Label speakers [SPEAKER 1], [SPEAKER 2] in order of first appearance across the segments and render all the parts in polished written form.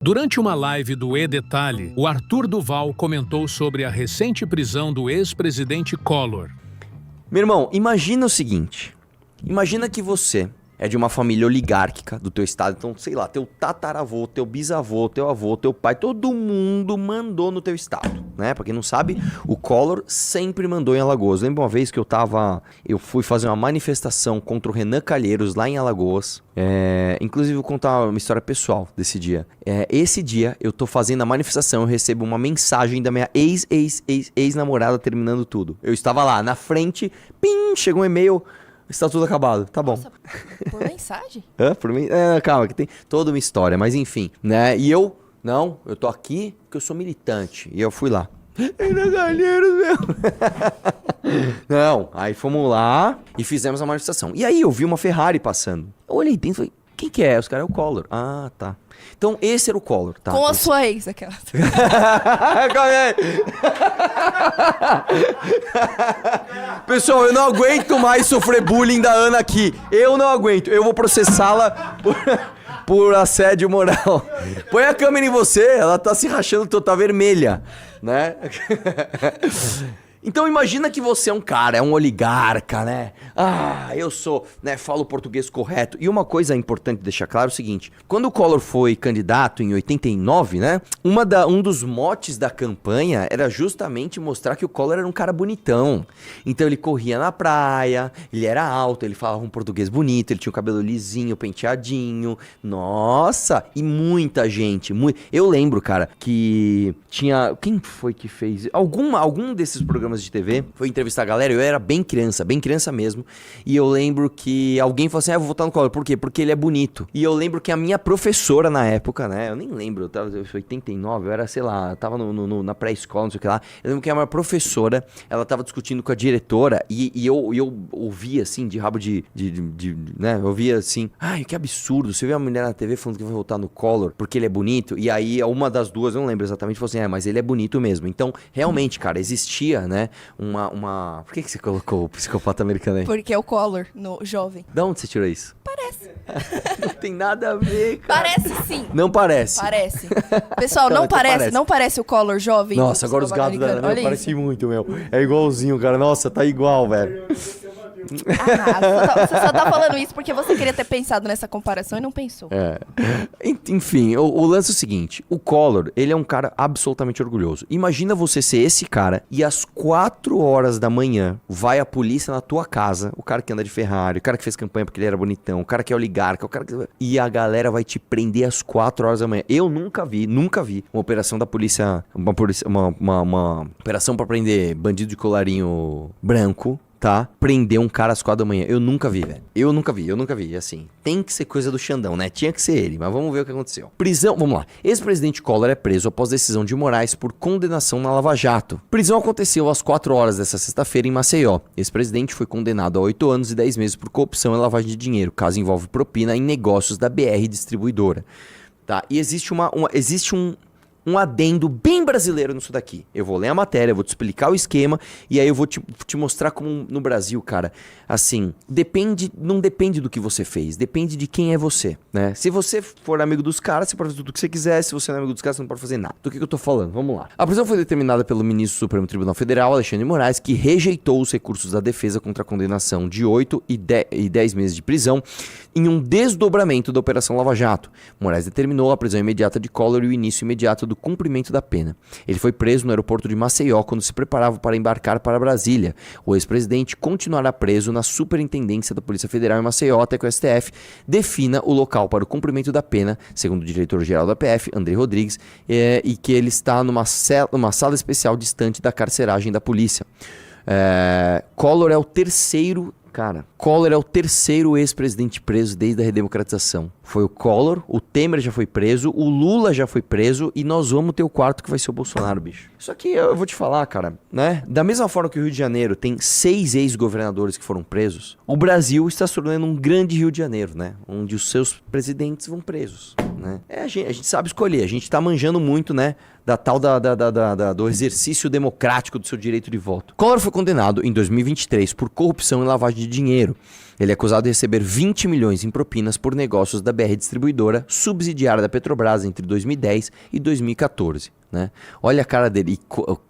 [SPEAKER 1] Durante uma live do E-Detalhe, o Arthur Duval comentou sobre a recente prisão do ex-presidente Collor.
[SPEAKER 2] Meu irmão, imagina o seguinte. Imagina que você é de uma família oligárquica do teu estado. Então, sei lá, teu tataravô, teu bisavô, teu avô, teu pai, todo mundo mandou no teu estado, né? Pra quem não sabe, o Collor sempre mandou em Alagoas. Lembra uma vez que eu fui fazer uma manifestação contra o Renan Calheiros lá em Alagoas. Inclusive, vou contar uma história pessoal desse dia. Esse dia, eu tô fazendo a manifestação, eu recebo uma mensagem da minha ex-namorada terminando tudo. Eu estava lá, na frente, pim, chegou um e-mail... Está tudo acabado, tá bom.
[SPEAKER 3] Nossa, por mensagem?
[SPEAKER 2] Por mim? Calma, que tem toda uma história, mas enfim, né? E eu tô aqui porque eu sou militante. E eu fui lá. Galheiros, meu. Não, aí fomos lá e fizemos a manifestação. E aí eu vi uma Ferrari passando. Eu olhei dentro e falei, quem que é? Os caras é o Collor. Ah, tá. Então esse era o Collor, tá?
[SPEAKER 3] Com a sua ex, aquela.
[SPEAKER 2] Pessoal, eu não aguento mais sofrer bullying da Ana aqui. Eu não aguento. Eu vou processá-la por assédio moral. Põe a câmera em você, ela tá se rachando, tá vermelha, né? Então imagina que você é um cara, é um oligarca, né? Eu sou, né, falo português correto. E uma coisa importante deixar claro é o seguinte. Quando o Collor foi candidato em 89, né? Um dos motes da campanha era justamente mostrar que o Collor era um cara bonitão. Então ele corria na praia, ele era alto, ele falava um português bonito, ele tinha o cabelo lisinho, penteadinho. Nossa! E muita gente, eu lembro, cara, que tinha... Quem foi que fez? Algum desses programas de TV, foi entrevistar a galera, eu era bem criança mesmo, e eu lembro que alguém falou assim, eu vou votar no Collor, por quê? Porque ele é bonito. E eu lembro que a minha professora na época, né, eu nem lembro, eu tava em 89, eu era, sei lá, eu tava na pré-escola, não sei o que lá, eu lembro que a minha professora, ela tava discutindo com a diretora, e eu ouvia assim, de rabo né, eu ouvia assim, que absurdo, você vê uma mulher na TV falando que vai votar no Collor porque ele é bonito, e aí uma das duas, eu não lembro exatamente, falou assim, mas ele é bonito mesmo. Então, realmente, cara, existia, né, Por que você colocou o psicopata americano aí?
[SPEAKER 3] Porque é o Collor, no jovem.
[SPEAKER 2] Da onde você tirou isso?
[SPEAKER 3] Parece.
[SPEAKER 2] Não tem nada a ver, cara.
[SPEAKER 3] Parece sim.
[SPEAKER 2] Não parece.
[SPEAKER 3] Parece. Pessoal, não parece. Não parece o Collor jovem?
[SPEAKER 2] Nossa, agora os gatos da Ana parecem muito, meu. É igualzinho, cara. Nossa, tá igual, velho.
[SPEAKER 3] Você só tá falando isso porque você queria ter pensado nessa comparação e não pensou.
[SPEAKER 2] Enfim, o lance é o seguinte. O Collor, ele é um cara absolutamente orgulhoso. Imagina você ser esse cara e às 4 horas da manhã vai a polícia na tua casa, o cara que anda de Ferrari, o cara que fez campanha porque ele era bonitão, o cara que é oligarca, e a galera vai te prender às 4 horas da manhã. Eu nunca vi uma operação da polícia, uma operação pra prender bandido de colarinho branco, tá? Prender um cara às 4 da manhã. Eu nunca vi, velho. Eu nunca vi. Assim, tem que ser coisa do Xandão, né? Tinha que ser ele, mas vamos ver o que aconteceu. Prisão, vamos lá. Ex-presidente Collor é preso após decisão de Moraes por condenação na Lava Jato. Prisão aconteceu às 4 horas dessa sexta-feira em Maceió. Ex-presidente foi condenado a 8 anos e 10 meses por corrupção e lavagem de dinheiro. Caso envolve propina em negócios da BR Distribuidora. Tá? E existe um adendo bem brasileiro nisso daqui. Eu vou ler a matéria, eu vou te explicar o esquema e aí eu vou te mostrar como no Brasil, cara, assim, não depende do que você fez, depende de quem é você, né? Se você for amigo dos caras, você pode fazer tudo o que você quiser, se você não é amigo dos caras, você não pode fazer nada. Do que eu tô falando? Vamos lá. A prisão foi determinada pelo ministro do Supremo Tribunal Federal, Alexandre de Moraes, que rejeitou os recursos da defesa contra a condenação de 8 e 10 meses de prisão em um desdobramento da Operação Lava Jato. Moraes determinou a prisão imediata de Collor e o início imediato do cumprimento da pena. Ele foi preso no aeroporto de Maceió quando se preparava para embarcar para Brasília. O ex-presidente continuará preso na Superintendência da Polícia Federal em Maceió até que o STF defina o local para o cumprimento da pena, segundo o diretor-geral da PF, André Rodrigues, e que ele está numa sala especial distante da carceragem da polícia. Collor é o terceiro ex-presidente preso desde a redemocratização. Foi o Collor, o Temer já foi preso, o Lula já foi preso e nós vamos ter o quarto que vai ser o Bolsonaro, bicho. Isso aqui eu vou te falar, cara, né? Da mesma forma que o Rio de Janeiro tem 6 ex-governadores que foram presos, o Brasil está se tornando um grande Rio de Janeiro, né? Onde os seus presidentes vão presos, né? A gente sabe escolher, a gente tá manjando muito, né? Do exercício democrático do seu direito de voto. Collor foi condenado em 2023 por corrupção e lavagem de dinheiro. Ele é acusado de receber 20 milhões em propinas por negócios da BR Distribuidora, subsidiária da Petrobras entre 2010 e 2014, né? Olha a cara dele.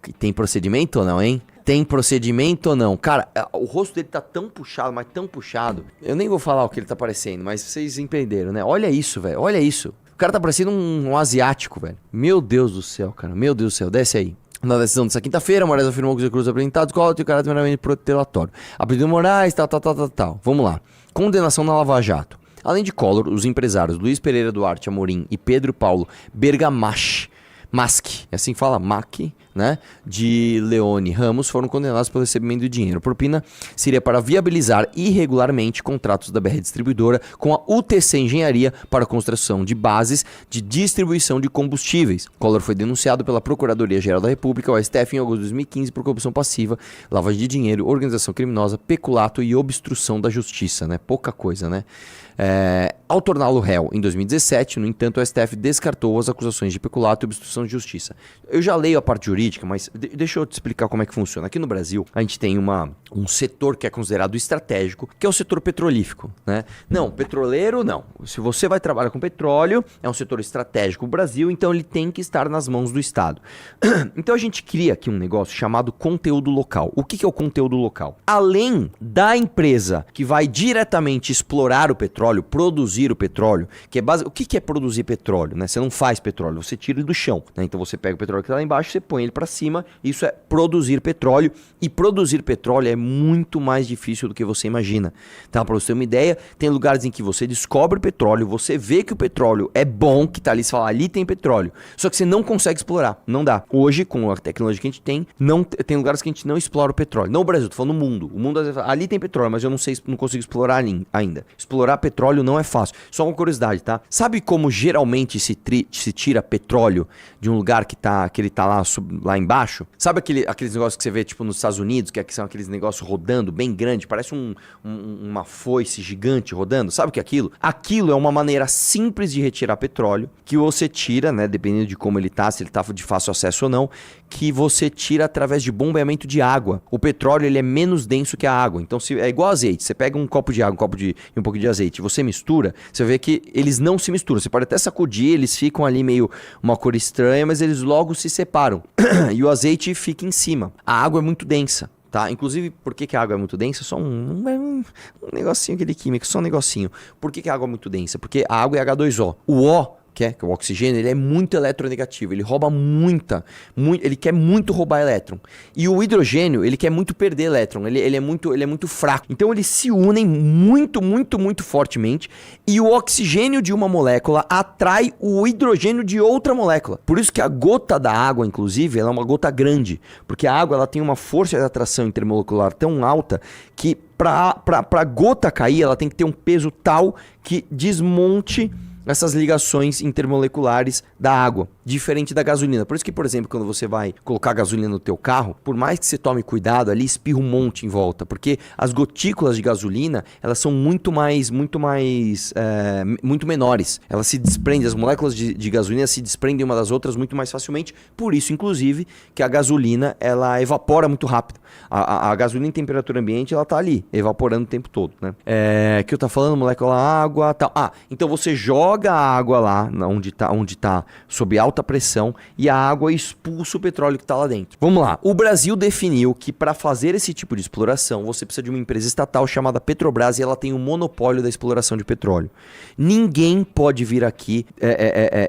[SPEAKER 2] E tem procedimento ou não, hein? Tem procedimento ou não? Cara, o rosto dele tá tão puxado, mas tão puxado. Eu nem vou falar o que ele tá parecendo, mas vocês entenderam, né? Olha isso, velho. Olha isso. O cara tá parecendo um asiático, velho. Meu Deus do céu, cara. Meu Deus do céu. Desce aí. Na decisão dessa quinta-feira, Moraes afirmou que os recursos apresentados colam o caráter meramente protelatório. Apelido Moraes, tal. Vamos lá. Condenação na Lava Jato. Além de Collor, os empresários Luiz Pereira Duarte Amorim e Pedro Paulo Bergamaschi, é assim que fala, Mac, né? De Leone Ramos foram condenados pelo recebimento de dinheiro. A propina seria para viabilizar irregularmente contratos da BR Distribuidora com a UTC Engenharia para a construção de bases de distribuição de combustíveis. Collor foi denunciado pela Procuradoria-Geral da República, o STF, em agosto de 2015 por corrupção passiva, lavagem de dinheiro, organização criminosa, peculato e obstrução da justiça, né? Pouca coisa, né? Ao torná-lo réu em 2017, no entanto, o STF descartou as acusações de peculato e obstrução de justiça. Eu já leio a parte jurídica, mas deixa eu te explicar como é que funciona. Aqui no Brasil, a gente tem um setor que é considerado estratégico, que é o setor petrolífero, né? Não, petroleiro não. Se você vai trabalhar com petróleo, é um setor estratégico do Brasil, então ele tem que estar nas mãos do Estado. Então a gente cria aqui um negócio chamado conteúdo local. O que é o conteúdo local? Além da empresa que vai diretamente explorar o petróleo, produzir o petróleo, que é base... O que é produzir petróleo, né? Você não faz petróleo, você tira ele do chão, né? Então você pega o petróleo que está lá embaixo, você põe ele para cima, isso é produzir petróleo, e produzir petróleo é muito mais difícil do que você imagina, tá? Para você ter uma ideia, tem lugares em que você descobre petróleo, você vê que o petróleo é bom, que tá ali, você fala, ali tem petróleo, só que você não consegue explorar, não dá. Hoje, com a tecnologia que a gente tem, tem lugares que a gente não explora o petróleo. Não o Brasil, tô falando no mundo. O mundo às vezes fala, ali tem petróleo, mas eu não sei, não consigo explorar ali ainda. Explorar petróleo não é fácil. Só uma curiosidade, tá? Sabe como geralmente se tira petróleo de um lugar que ele tá lá embaixo? Sabe aqueles negócios que você vê tipo nos Estados Unidos, que são aqueles negócios rodando bem grande, parece uma foice gigante rodando? Sabe o que é aquilo? Aquilo é uma maneira simples de retirar petróleo, que você tira, né, dependendo de como ele tá, se ele tá de fácil acesso ou não, que você tira através de bombeamento de água. O petróleo, ele é menos denso que a água. Então, é igual azeite. Você pega um copo de água, e um pouquinho de azeite, você mistura, você vê que eles não se misturam. Você pode até sacudir, eles ficam ali meio uma cor estranha, mas eles logo se separam. E o azeite fica em cima. A água é muito densa. Tá? Inclusive, por que a água é muito densa? Só um negocinho aquele químico, só um negocinho. Por que a água é muito densa? Porque a água é H2O. O O, que é o oxigênio, ele é muito eletronegativo, ele rouba ele quer muito roubar elétron. E o hidrogênio, ele quer muito perder elétron, ele é muito fraco. Então eles se unem muito fortemente, e o oxigênio de uma molécula atrai o hidrogênio de outra molécula. Por isso que a gota da água, inclusive, ela é uma gota grande, porque a água ela tem uma força de atração intermolecular tão alta que para a gota cair, ela tem que ter um peso tal que desmonte essas ligações intermoleculares da água, diferente da gasolina. Por isso que, por exemplo, quando você vai colocar gasolina no teu carro, por mais que você tome cuidado ali, espirra um monte em volta, porque as gotículas de gasolina, elas são muito menores. Elas se desprendem, as moléculas de gasolina se desprendem uma das outras muito mais facilmente, por isso, inclusive, que a gasolina, ela evapora muito rápido. A gasolina em temperatura ambiente, ela tá ali, evaporando o tempo todo, né? Que eu tô falando, molécula água, tal. Então você joga a água lá, onde tá sob alta pressão, e a água expulsa o petróleo que tá lá dentro. Vamos lá. O Brasil definiu que para fazer esse tipo de exploração, você precisa de uma empresa estatal chamada Petrobras, e ela tem um monopólio da exploração de petróleo. Ninguém pode vir aqui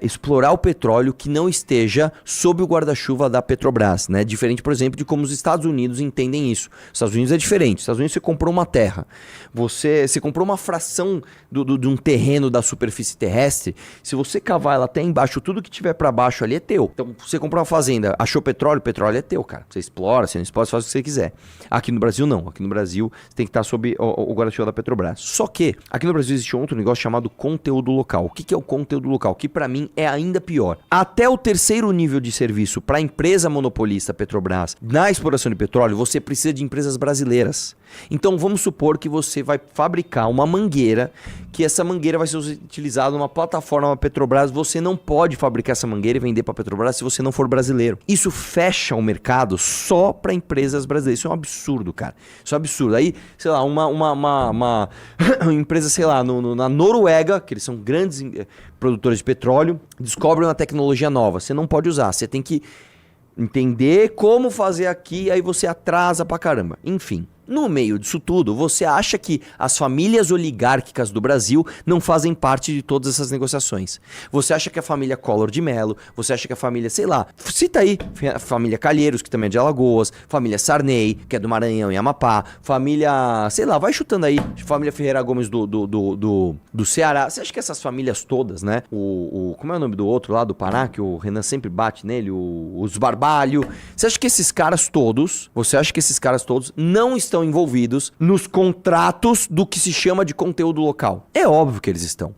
[SPEAKER 2] explorar o petróleo que não esteja sob o guarda-chuva da Petrobras, né? Diferente, por exemplo, de como os Estados Unidos entendem isso. Os Estados Unidos é diferente. Os Estados Unidos, você comprou uma terra, você comprou uma fração de um terreno da superfície terrestre. Se você cavar ela até embaixo, tudo que tiver para baixo ali é teu. Então, você comprou uma fazenda, achou petróleo, o petróleo é teu, cara. Você explora, você não explora, você faz o que você quiser. Aqui no Brasil, não. Aqui no Brasil, você tem que estar sob o guarda-chuva da Petrobras. Só que, aqui no Brasil existe outro negócio chamado conteúdo local. O que é o conteúdo local? Que para mim é ainda pior. Até o terceiro nível de serviço para a empresa monopolista Petrobras na exploração de petróleo, você precisa de empresas brasileiras. Então, vamos supor que você vai fabricar uma mangueira, que essa mangueira vai ser utilizada numa plataforma Petrobras, você não pode fabricar essa mangueira e vender pra Petrobras se você não for brasileiro. Isso fecha o mercado só pra empresas brasileiras. Isso é um absurdo, cara. Isso é um absurdo. Aí, sei lá, uma empresa, sei lá, na Noruega, que eles são grandes produtores de petróleo, descobrem uma tecnologia nova. Você não pode usar, você tem que entender como fazer aqui, aí você atrasa pra caramba. Enfim. No meio disso tudo, você acha que as famílias oligárquicas do Brasil não fazem parte de todas essas negociações. Você acha que a família Collor de Mello, você acha que a família, sei lá, cita aí, família Calheiros, que também é de Alagoas, família Sarney, que é do Maranhão e Amapá, família, sei lá, vai chutando aí, família Ferreira Gomes do Ceará. Você acha que essas famílias todas, né, como é o nome do outro lá do Pará, que o Renan sempre bate nele, os Barbalho, você acha que esses caras todos não estão envolvidos nos contratos do que se chama de conteúdo local? É óbvio que eles estão.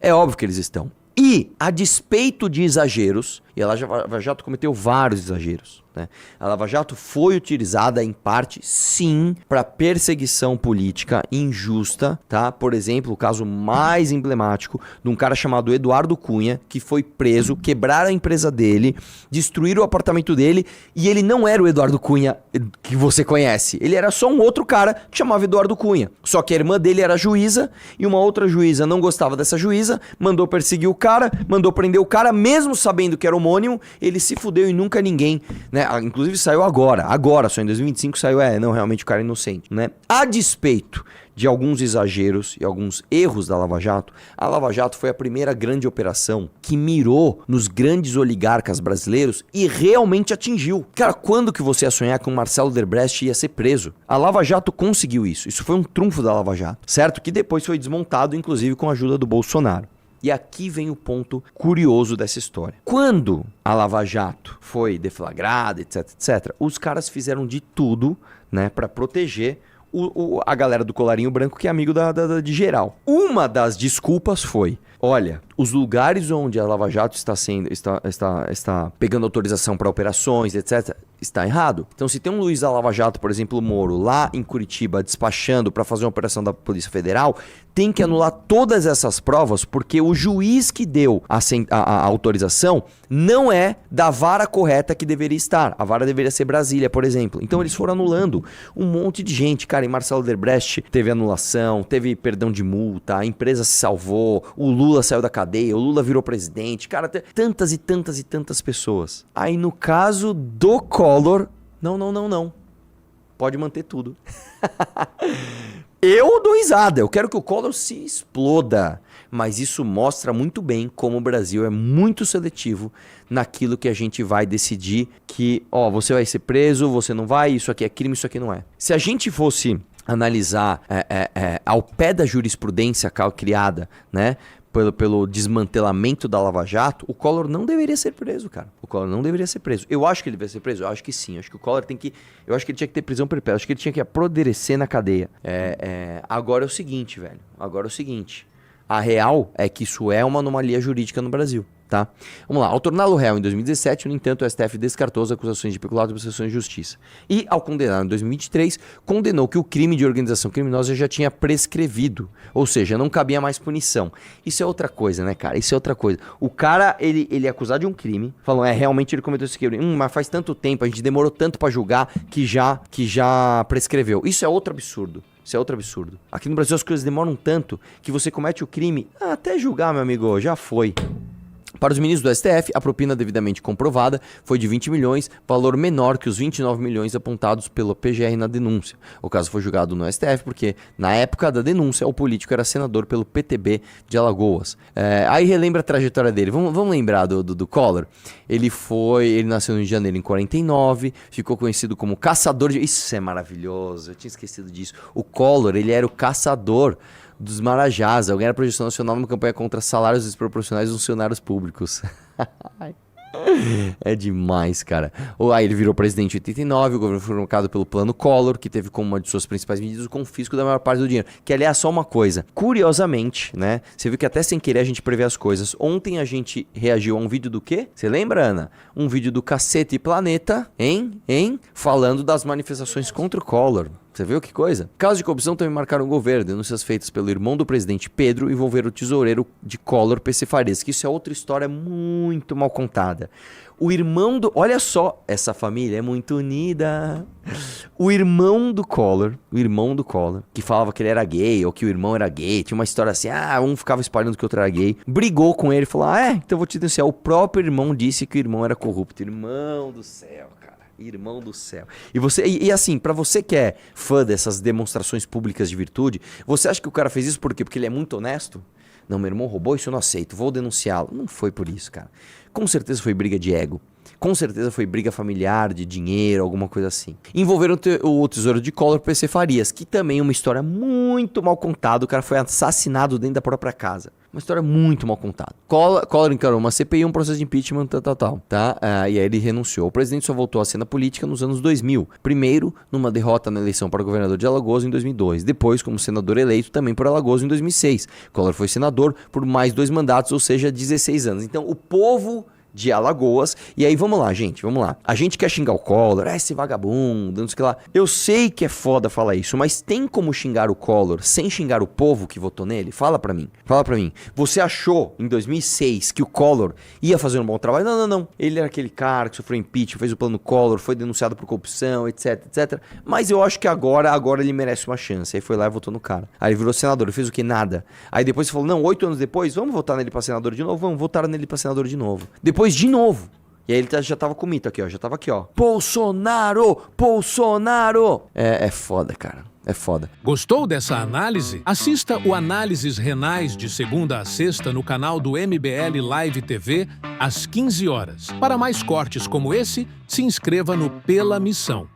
[SPEAKER 2] E, a despeito de exageros, e a Lava Jato cometeu vários exageros, né? A Lava Jato foi utilizada em parte, sim, para perseguição política injusta, tá? Por exemplo, o caso mais emblemático de um cara chamado Eduardo Cunha, que foi preso, quebraram a empresa dele, destruíram o apartamento dele, e ele não era o Eduardo Cunha que você conhece. Ele era só um outro cara que chamava Eduardo Cunha. Só que a irmã dele era juíza, e uma outra juíza não gostava dessa juíza, mandou perseguir o cara, mandou prender o cara, mesmo sabendo que era homônimo, ele se fudeu e nunca ninguém, né? Inclusive saiu agora, só em 2025 saiu, não, realmente o cara é inocente, né? A despeito de alguns exageros e alguns erros da Lava Jato, a Lava Jato foi a primeira grande operação que mirou nos grandes oligarcas brasileiros e realmente atingiu. Cara, quando que você ia sonhar que o Marcelo Odebrecht ia ser preso? A Lava Jato conseguiu isso. Isso foi um trunfo da Lava Jato, certo? Que depois foi desmontado, inclusive com a ajuda do Bolsonaro. E aqui vem o ponto curioso dessa história. Quando a Lava Jato foi deflagrada, etc, os caras fizeram de tudo, né, para proteger a galera do colarinho branco, que é amigo de geral. Uma das desculpas foi: olha, os lugares onde a Lava Jato está pegando autorização para operações, etc, está errado. Então, se tem um Luiz da Lava Jato, por exemplo, o Moro, lá em Curitiba, despachando para fazer uma operação da Polícia Federal, tem que anular todas essas provas, porque o juiz que deu a autorização não é da vara correta que deveria estar. A vara deveria ser Brasília, por exemplo. Então, eles foram anulando um monte de gente. Cara, em Marcelo Odebrecht teve anulação, teve perdão de multa, a empresa se salvou, o Lula saiu da cadeia, o Lula virou presidente. Cara, tantas e tantas e tantas pessoas. Aí, no caso do Collor, não. Pode manter tudo. Eu dou risada, eu quero que o Collor se exploda. Mas isso mostra muito bem como o Brasil é muito seletivo naquilo que a gente vai decidir que, você vai ser preso, você não vai, isso aqui é crime, isso aqui não é. Se a gente fosse analisar ao pé da jurisprudência criada, né, pelo desmantelamento da Lava Jato, o Collor não deveria ser preso, cara. O Collor não deveria ser preso. Eu acho que ele deveria ser preso? Eu acho que sim. Eu acho que o Collor eu acho que ele tinha que ter prisão perpétua. Eu acho que ele tinha que apodrecer na cadeia. Agora é o seguinte, velho. A real é que isso é uma anomalia jurídica no Brasil, tá? Vamos lá. Ao torná-lo réu em 2017, no entanto, o STF descartou as acusações de peculato e obstrução de justiça. E, ao condenar em 2023, condenou que o crime de organização criminosa já tinha prescrevido. Ou seja, não cabia mais punição. Isso é outra coisa, né, cara? Isso é outra coisa. O cara, ele é acusado de um crime, falam, realmente ele cometeu esse crime. Mas faz tanto tempo, a gente demorou tanto pra julgar que já prescreveu. Isso é outro absurdo. Aqui no Brasil as coisas demoram tanto que você comete o crime, até julgar, meu amigo, já foi. Para os ministros do STF, a propina devidamente comprovada foi de 20 milhões, valor menor que os 29 milhões apontados pelo PGR na denúncia. O caso foi julgado no STF porque, na época da denúncia, o político era senador pelo PTB de Alagoas. Aí relembra a trajetória dele. Vamos lembrar do Collor. Ele nasceu no Rio de Janeiro em 49, ficou conhecido como caçador de... Isso é maravilhoso, eu tinha esquecido disso. O Collor, ele era o caçador dos Marajás, alguém era projeção nacional numa campanha contra salários desproporcionais dos funcionários públicos. É demais, cara. Aí ele virou presidente em 89, o governo foi marcado pelo Plano Collor, que teve como uma de suas principais medidas o confisco da maior parte do dinheiro. Que, aliás, só uma coisa. Curiosamente, né? Você viu que até sem querer a gente prevê as coisas. Ontem a gente reagiu a um vídeo do quê? Você lembra, Ana? Um vídeo do Cacete e Planeta, hein? Falando das manifestações contra o Collor. Você viu que coisa? Casos de corrupção também marcaram o governo. Denúncias feitas pelo irmão do presidente Pedro envolveram o tesoureiro de Collor, PC Farias, que isso é outra história muito mal contada. O irmão do... Olha só, essa família é muito unida. O irmão do Collor, que falava que ele era gay, ou que o irmão era gay, tinha uma história assim, um ficava espalhando que o outro era gay, brigou com ele e falou, então eu vou te denunciar. O próprio irmão disse que o irmão era corrupto. Irmão do céu, cara. Irmão do céu. E você, e assim, pra você que é fã dessas demonstrações públicas de virtude, você acha que o cara fez isso por quê? Porque ele é muito honesto? Não, meu irmão roubou, isso eu não aceito, vou denunciá-lo. Não foi por isso, cara. Com certeza foi briga de ego. Com certeza foi briga familiar, de dinheiro, alguma coisa assim. Envolveram o tesouro de Collor, PC Farias, que também é uma história muito mal contada. O cara foi assassinado dentro da própria casa. Uma história muito mal contada. Collor encarou uma CPI, um processo de impeachment, tá? E aí ele renunciou. O presidente só voltou à cena política nos anos 2000. Primeiro, numa derrota na eleição para governador de Alagoas em 2002. Depois, como senador eleito também por Alagoas em 2006. Collor foi senador por mais 2 mandatos, ou seja, 16 anos. Então, o povo de Alagoas. E aí, vamos lá, gente, vamos lá. A gente quer xingar o Collor, esse vagabundo, não sei o que lá. Eu sei que é foda falar isso, mas tem como xingar o Collor sem xingar o povo que votou nele? Fala pra mim. Você achou, em 2006, que o Collor ia fazer um bom trabalho? Não. Ele era aquele cara que sofreu impeachment, fez o plano Collor, foi denunciado por corrupção, etc. Mas eu acho que agora ele merece uma chance. Aí foi lá e votou no cara. Aí ele virou senador, ele fez o que? Nada. Aí depois você falou, não, 8 anos depois, vamos votar nele pra senador de novo? Vamos votar nele pra senador de novo. Depois de novo. E aí ele já tava com o mito aqui, ó. Já tava aqui, ó. Bolsonaro! É foda, cara. É foda.
[SPEAKER 1] Gostou dessa análise? Assista o Análises Renais de segunda a sexta no canal do MBL Live TV, às 15 horas. Para mais cortes como esse, se inscreva no Pela Missão.